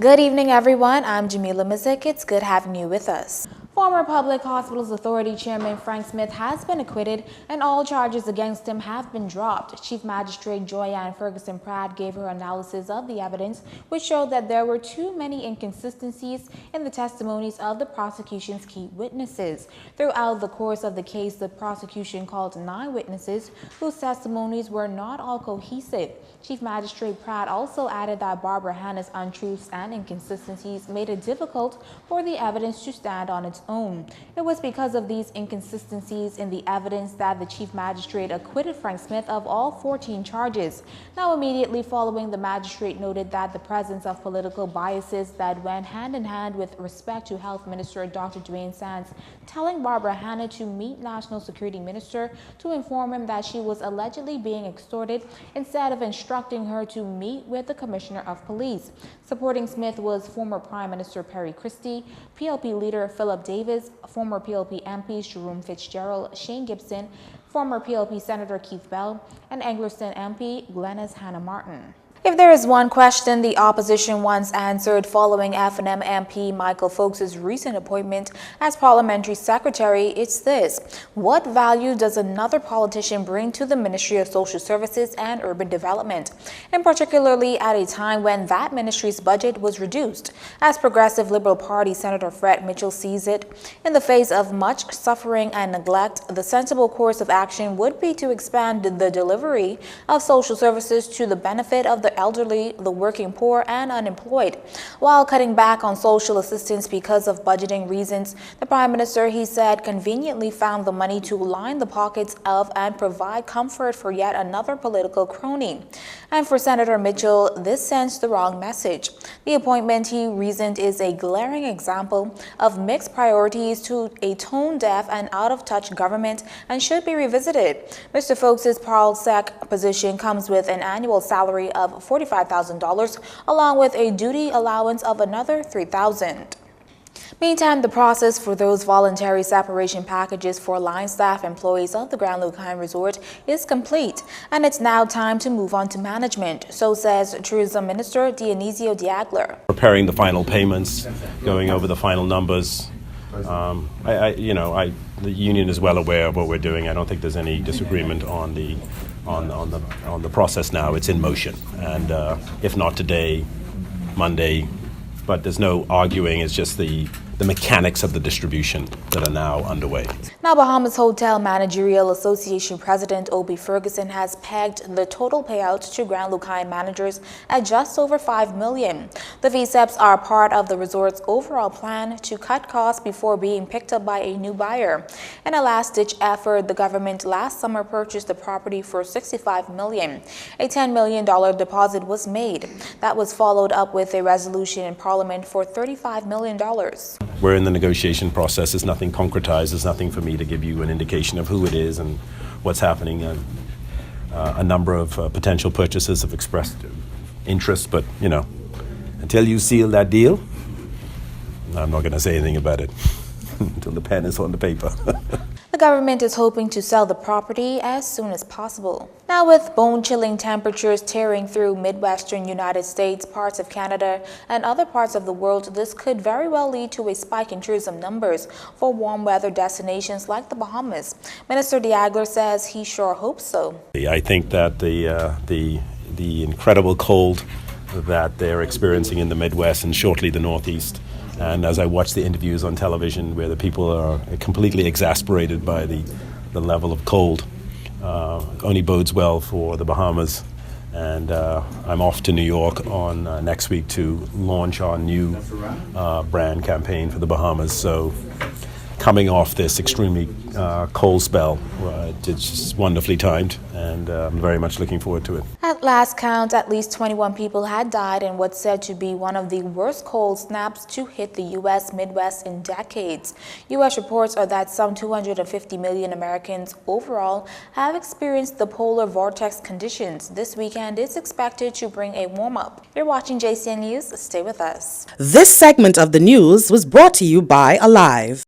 Good evening, everyone. I'm Jamila Mizik. It's good having you with us. Former Public Hospitals Authority Chairman Frank Smith has been acquitted and all charges against him have been dropped. Chief Magistrate Joyanne Ferguson Pratt gave her analysis of the evidence, which showed that there were too many inconsistencies in the testimonies of the prosecution's key witnesses. Throughout the course of the case, the prosecution called 9 witnesses whose testimonies were not all cohesive. Chief Magistrate Pratt also added that Barbara Hanna's untruths and inconsistencies made it difficult for the evidence to stand on its own. It was because of these inconsistencies in the evidence that the Chief Magistrate acquitted Frank Smith of all 14 charges. Now, immediately following, the magistrate noted that the presence of political biases that went hand in hand with respect to Health Minister Dr. Dwayne Sands telling Barbara Hanna to meet National Security Minister to inform him that she was allegedly being extorted instead of instructing her to meet with the Commissioner of Police. Supporting Smith was former Prime Minister Perry Christie, PLP leader Philip Davis, former PLP MPs Jerome Fitzgerald, Shane Gibson, former PLP Senator Keith Bell, and Anglerston MP Glenys Hannah Martin. If there is one question the opposition once answered following FNM MP Michael Folks's recent appointment as parliamentary secretary, it's this: what value does another politician bring to the Ministry of Social Services and Urban Development, and particularly at a time when that ministry's budget was reduced? As Progressive Liberal Party Senator Fred Mitchell sees it, in the face of much suffering and neglect, the sensible course of action would be to expand the delivery of social services to the benefit of the elderly, the working poor, and unemployed. While cutting back on social assistance because of budgeting reasons, the Prime Minister, he said, conveniently found the money to line the pockets of and provide comfort for yet another political crony. And for Senator Mitchell, this sends the wrong message. The appointment, he reasoned, is a glaring example of mixed priorities to a tone-deaf and out-of-touch government and should be revisited. Mr. Folks's Parl-Sec position comes with an annual salary of $45,000, along with a duty allowance of another $3,000. Meantime, the process for those voluntary separation packages for line staff employees of the Grand Lucane Resort is complete, and it's now time to move on to management, so says Tourism Minister Dionisio Diagler. Preparing the final payments, going over the final numbers. The union is well aware of what we're doing. I don't think there's any disagreement on the process now. It's in motion, and if not today, Monday. But there's no arguing. It's just the mechanics of the distribution that are now underway. Now, Bahamas Hotel Managerial Association President Obie Ferguson has pegged the total payout to Grand Lucane managers at just over $5 million. The VSEPs are part of the resort's overall plan to cut costs before being picked up by a new buyer. In a last-ditch effort, the government last summer purchased the property for $65 million. A $10 million deposit was made. That was followed up with a resolution in Parliament for $35 million. We're in the negotiation process. There's nothing concretized. There's nothing for me to give you an indication of who it is and what's happening. A number of potential purchasers have expressed interest, but, until you seal that deal, I'm not going to say anything about it until the pen is on the paper. The government is hoping to sell the property as soon as possible. Now, with bone-chilling temperatures tearing through Midwestern United States, parts of Canada, and other parts of the world, this could very well lead to a spike in tourism numbers for warm weather destinations like the Bahamas. Minister Diagler says he sure hopes so. I think that the incredible cold that they're experiencing in the Midwest and shortly the Northeast, and as I watch the interviews on television where the people are completely exasperated by the level of cold, only bodes well for the Bahamas. And I'm off to New York on next week to launch our new brand campaign for the Bahamas. So coming off this extremely cold spell, it's just wonderfully timed, and I'm very much looking forward to it. At last count, at least 21 people had died in what's said to be one of the worst cold snaps to hit the U.S. Midwest in decades. U.S. reports are that some 250 million Americans overall have experienced the polar vortex conditions. This weekend is expected to bring a warm-up. You're watching JCN News. Stay with us. This segment of the news was brought to you by Alive.